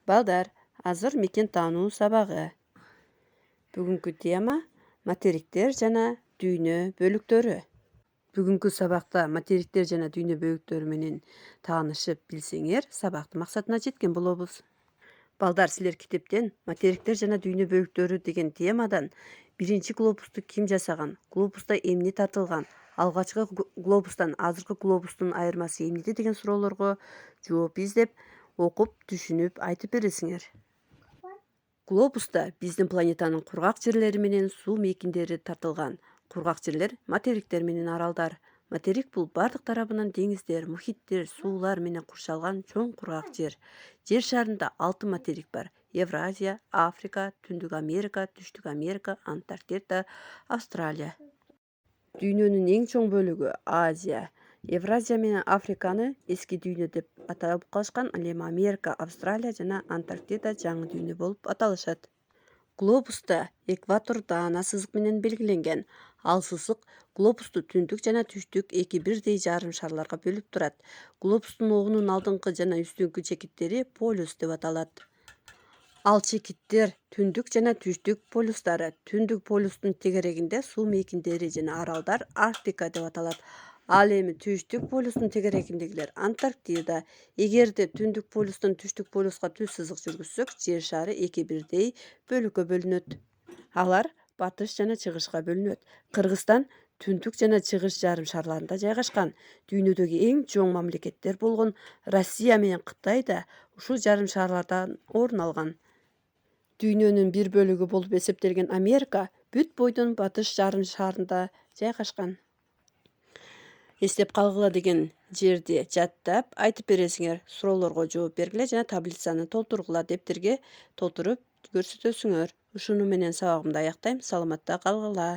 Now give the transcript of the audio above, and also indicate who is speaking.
Speaker 1: Балдар, азыр мекен таануу сабагы. Бүгүнкү тема материктер жана дүйнө бөлүктөрү. Бүгүнкү сабакта материктер жана дүйнө бөлүктөрү менен таанышып билсеңер, сабактын максатына жеткен болобуз. Балдар, силер китептен материктер жана дүйнө бөлүктөрү деген темадан биринчи глобусту ким жасаган, глобуста эмне тартылган, алгачкы глобустан азыркы глобустун айырмасы эмнеде деген суроолорго жооп издеп, окуп, түшүнүп айтып бересиңер. Глобуста биздин планетанын кургак жерлери менен суу мейкиндери тартылган. Кургак жерлер материктер менен аралдар. Материк бул бардык тарабынан деңиздер, мухиттер, суулар менен курчалган чоң кургак жер. Жер шарында 6 материк бар: Евразия, Африка, Түндүк Америка, Түштүк Америка, Антарктида, Австралия. Дүйнөнүн эң чоң бөлүгү Азия. Евразия менен Африканы эски дүйнө деп атап калышкан, ал эми Америка, Австралия жана Антарктида жаңы дүйнө болуп аталышат. Глобуста экватор даана сызык менен белгиленген. Ал сызык глобусту түндүк жана түштүк эки бирдей жарым шарларга бөлүп турат. Глобустун огунун алдыңкы жана үстүңкү чекиттери полюс деп аталат. Ал чекиттер түндүк жана түштүк полюстары. Түндүк полюстун тегерегинде суу мейкиндери жана аралдар Арктика деп аталат. Ал эми түштүк полюстун тегерегиндегилер Антарктида. Эгерде түндүк полюстан түштүк полюска түз сызык жүргүзсөк, жер шары эки бирдей бөлүккө бөлүнөт. Алар батыш жана чыгышка бөлүнөт. Кыргызстан түндүк жана чыгыш жарым шарларында жайгашкан. Дүйнөдөгү эң чоң мамлекеттер болгон Россия менен Кытай да ушул жарым шарлардан орун алган. Дүйнөнүн бир бөлүгү болуп эсептелген Америка бүт бойдон батыш жарым шарында жайгашкан. Эстеп калгыла деген жерди жаттап айтып бересиңер. Суроолорго жооп бергиле жана таблицаны толтургула, дептерге толтуруп көрсөтөсүңөр. Ушуну менен сабагымды аяктайм. Саламатта калгыла.